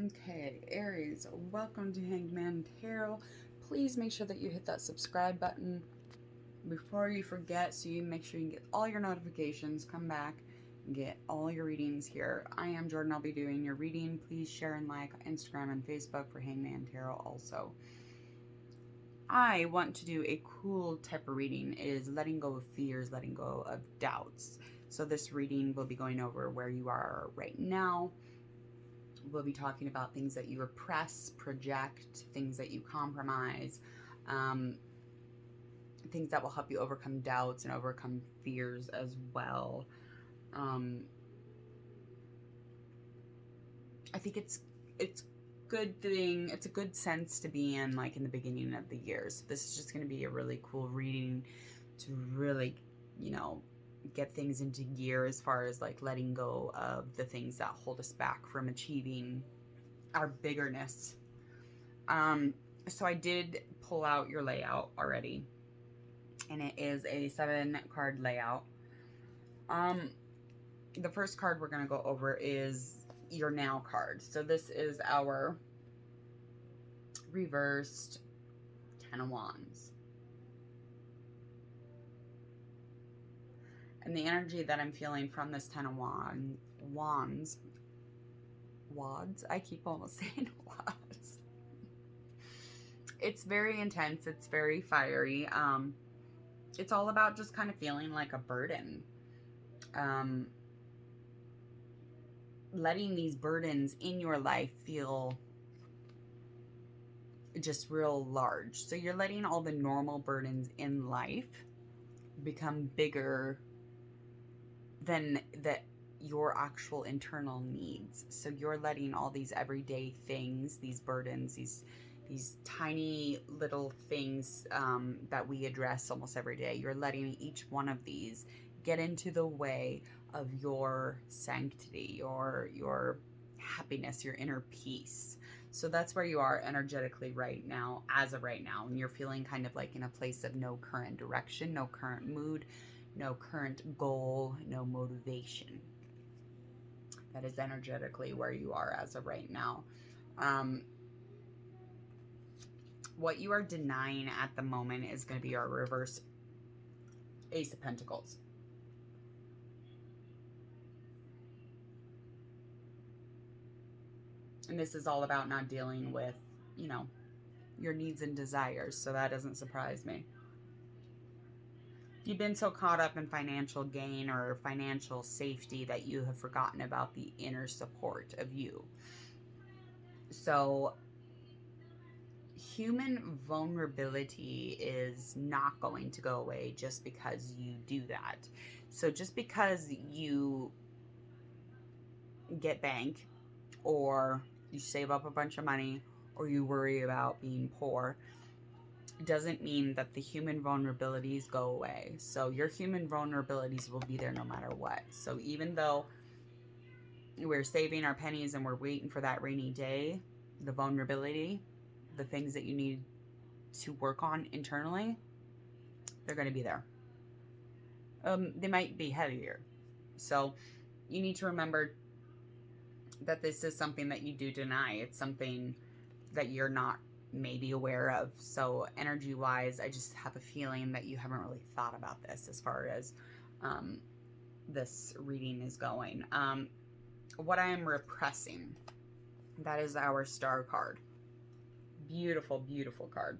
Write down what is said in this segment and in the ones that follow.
Okay, Aries, welcome to Hanged Man Tarot. Please make sure that you hit that subscribe button before you forget, so you make sure you get all your notifications, come back and get all your readings here. I am Jordan. I'll be doing your reading. Please share and like Instagram and Facebook for Hangman Tarot also. I want to do a cool type of reading, is letting go of fears, letting go of doubts. So this reading will be going over where you are right now. We'll be talking about things that you repress, project, things that you compromise, things that will help you overcome doubts and overcome fears as well. I think it's good thing. It's a good sense to be in, like in the beginning of the year. So this is just going to be a really cool reading to really, get things into gear as far as like letting go of the things that hold us back from achieving our biggerness. So I did pull out your layout already, and it is a 7-card layout. The first card we're going to go over is your Now card. So this is our reversed 10 of Wands. And the energy that I'm feeling from this 10 of Wands, I keep almost saying Wands. It's very intense. It's very fiery. It's all about just kind of feeling like a burden. Letting these burdens in your life feel just real large. So you're letting all the normal burdens in life become bigger than your actual internal needs. So you're letting all these everyday things, these burdens, these tiny little things that we address almost every day, you're letting each one of these get into the way of your sanctity, your happiness, your inner peace. So that's where you are energetically right now, as of right now, and you're feeling kind of like in a place of no current direction, no current mood, no current goal, no motivation. That is energetically where you are as of right now. What you are denying at the moment is going to be our reverse Ace of Pentacles. And this is all about not dealing with, your needs and desires. So that doesn't surprise me. You've been so caught up in financial gain or financial safety that you have forgotten about the inner support of you. So human vulnerability is not going to go away just because you do that. So just because you get bank, or you save up a bunch of money, or you worry about being poor, doesn't mean that the human vulnerabilities go away. So your human vulnerabilities will be there no matter what. So even though we're saving our pennies and we're waiting for that rainy day, the vulnerability, the things that you need to work on internally, they're going to be there. They might be heavier. So you need to remember that this is something that you do deny. It's something that you're not maybe aware of. So energy wise, I just have a feeling that you haven't really thought about this as far as this reading is going. What I am repressing, that is our Star card. Beautiful, beautiful card.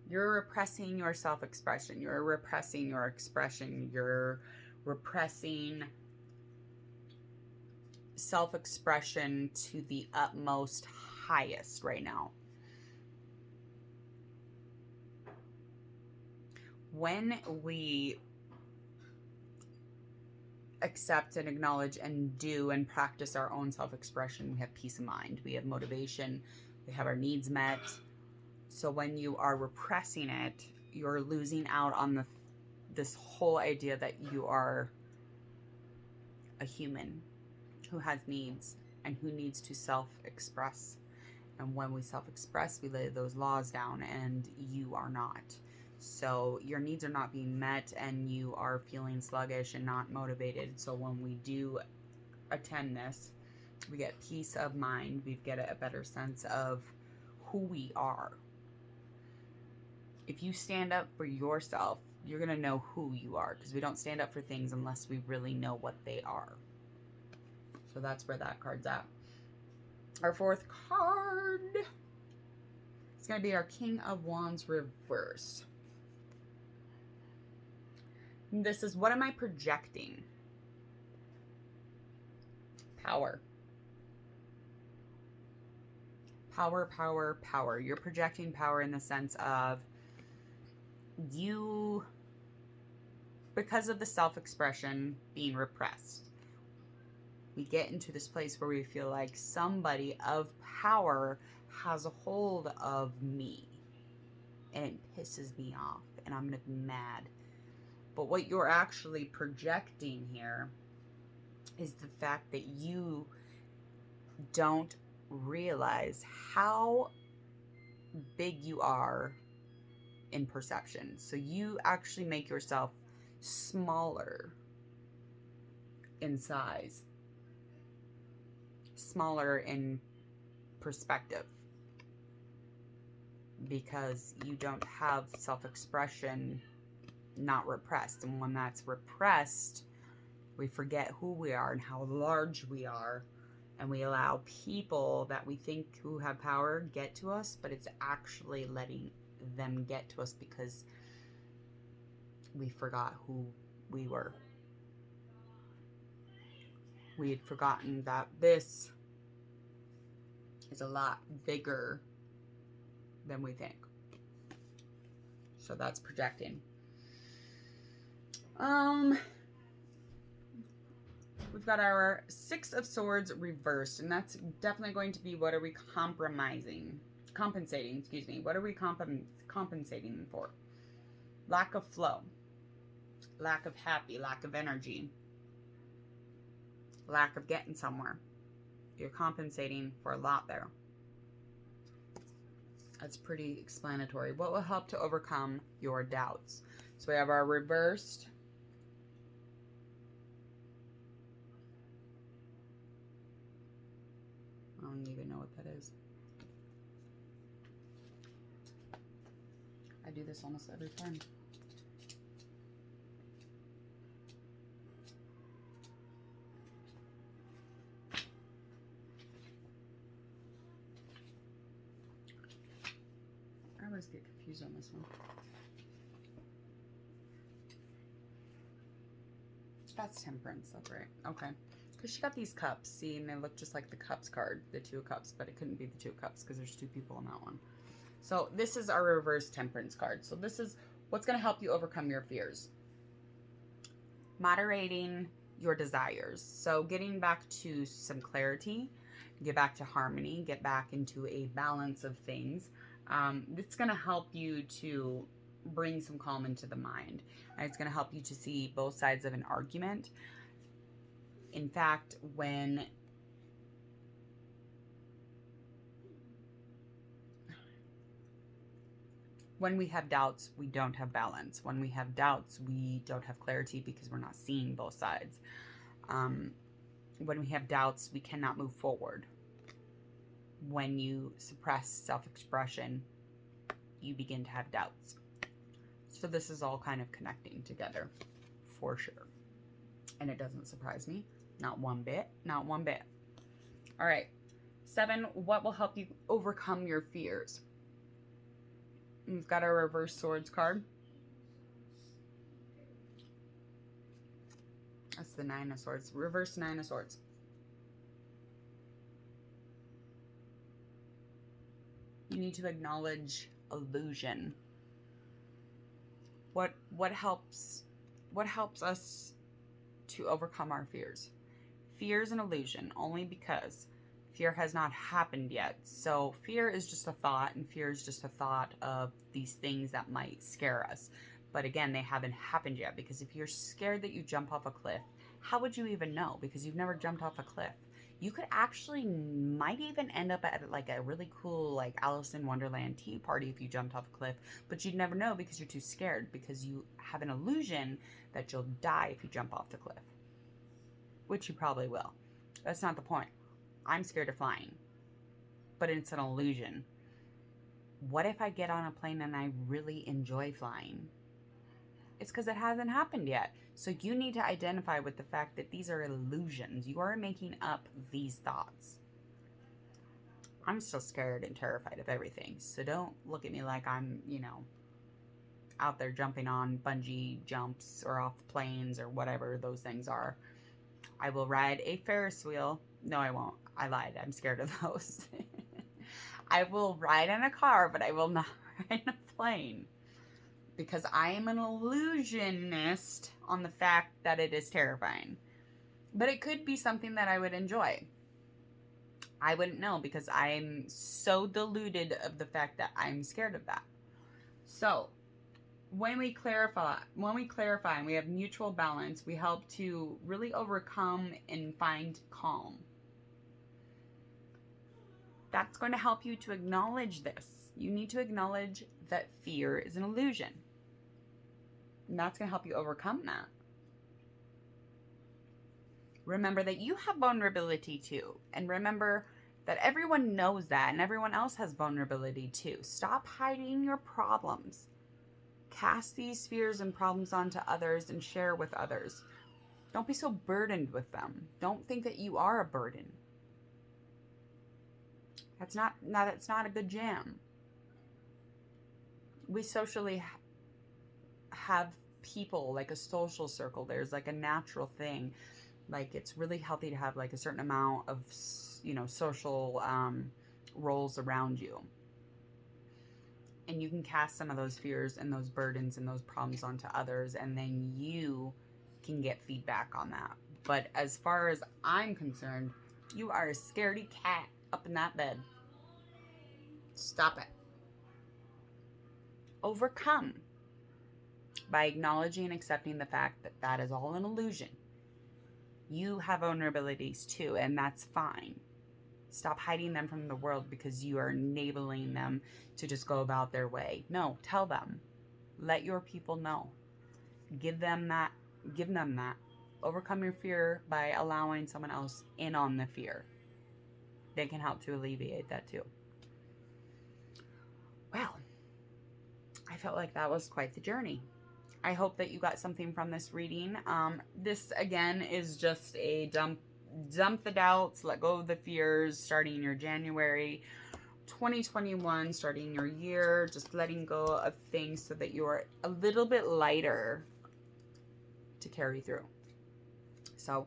You're repressing your self-expression. You're repressing your expression. You're repressing self-expression to the utmost highest right now. When we accept and acknowledge and do and practice our own self-expression, we have peace of mind, we have motivation, we have our needs met. So when you are repressing it, you're losing out on this whole idea that you are a human who has needs and who needs to self-express. And when we self-express, we lay those laws down, and you are not. So your needs are not being met, and you are feeling sluggish and not motivated. So when we do attend this, we get peace of mind. We get a better sense of who we are. If you stand up for yourself, you're going to know who you are, because we don't stand up for things unless we really know what they are. So that's where that card's at. Our fourth card is going to be our King of Wands reversed. This is, what am I projecting? Power. Power, power, power. You're projecting power in the sense of you, because of the self-expression being repressed, we get into this place where we feel like somebody of power has a hold of me, and it pisses me off, and I'm gonna be mad. But what you're actually projecting here is the fact that you don't realize how big you are in perception. So you actually make yourself smaller in size, smaller in perspective, because you don't have self-expression not repressed. And when that's repressed, we forget who we are and how large we are, and we allow people that we think who have power get to us, but it's actually letting them get to us because we forgot who we were. We had forgotten that this is a lot bigger than we think. So that's projecting. We've got our Six of Swords reversed, and that's definitely going to be, what are we compensating, excuse me. What are we compensating for? Lack of flow, lack of happy, lack of energy, lack of getting somewhere. You're compensating for a lot there. That's pretty explanatory. What will help to overcome your doubts? So we have our reversed I don't even know what that is. I do this almost every time. I always get confused on this one. That's Temperance, that's right. Okay. Because she got these cups, see, and they look just like the cups card, the Two of Cups, but it couldn't be the Two of Cups because there's two people in that one. So this is our reverse Temperance card. So this is what's going to help you overcome your fears. Moderating your desires. So getting back to some clarity, get back to harmony, get back into a balance of things. It's going to help you to bring some calm into the mind. And it's going to help you to see both sides of an argument. In fact, when we have doubts, we don't have balance. When we have doubts, we don't have clarity because we're not seeing both sides. When we have doubts, we cannot move forward. When you suppress self-expression, you begin to have doubts. So this is all kind of connecting together, for sure. And it doesn't surprise me. Not one bit. Not one bit. All right. 7, what will help you overcome your fears? We've got our reverse swords card. That's the 9 of swords. Reverse 9 of swords. You need to acknowledge illusion. What helps us to overcome our fears? Fear is an illusion only because fear has not happened yet. So fear is just a thought, and fear is just a thought of these things that might scare us. But again, they haven't happened yet, because if you're scared that you jump off a cliff, how would you even know? Because you've never jumped off a cliff. You could actually might even end up at like a really cool like Alice in Wonderland tea party if you jumped off a cliff, but you'd never know because you're too scared, because you have an illusion that you'll die if you jump off the cliff, which you probably will. That's not the point. I'm scared of flying, but it's an illusion. What if I get on a plane and I really enjoy flying? It's because it hasn't happened yet. So you need to identify with the fact that these are illusions. You are making up these thoughts. I'm still scared and terrified of everything. So don't look at me like I'm, out there jumping on bungee jumps or off planes or whatever those things are. I will ride a Ferris wheel. No, I won't. I lied. I'm scared of those. I will ride in a car, but I will not ride in a plane. Because I am an illusionist on the fact that it is terrifying. But it could be something that I would enjoy. I wouldn't know because I'm so deluded of the fact that I'm scared of that. So, when we clarify and we have mutual balance, we help to really overcome and find calm. That's going to help you to acknowledge this. You need to acknowledge that fear is an illusion. And that's going to help you overcome that. Remember that you have vulnerability too. And remember that everyone knows that and everyone else has vulnerability too. Stop hiding your problems. Cast these fears and problems onto others and share with others. Don't be so burdened with them. Don't think that you are a burden. That's not a good jam. We socially have people, like a social circle. There's like a natural thing. Like it's really healthy to have like a certain amount of, social roles around you. And you can cast some of those fears and those burdens and those problems onto others, and then you can get feedback on that. But as far as I'm concerned, you are a scaredy cat up in that bed. Stop it. Overcome by acknowledging and accepting the fact that that is all an illusion. You have vulnerabilities too, and that's fine. Stop hiding them from the world because you are enabling them to just go about their way. No, tell them. Let your people know. Give them that. Overcome your fear by allowing someone else in on the fear. They can help to alleviate that too. Well, I felt like that was quite the journey. I hope that you got something from this reading. This, again, is just a dump the doubts, let go of the fears, starting your January 2021, starting your year, just letting go of things so that you're a little bit lighter to carry through. So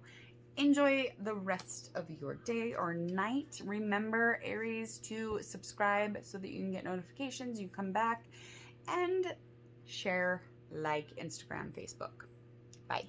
enjoy the rest of your day or night. Remember, Aries, to subscribe so that you can get notifications. You come back and share, like, Instagram, Facebook. Bye.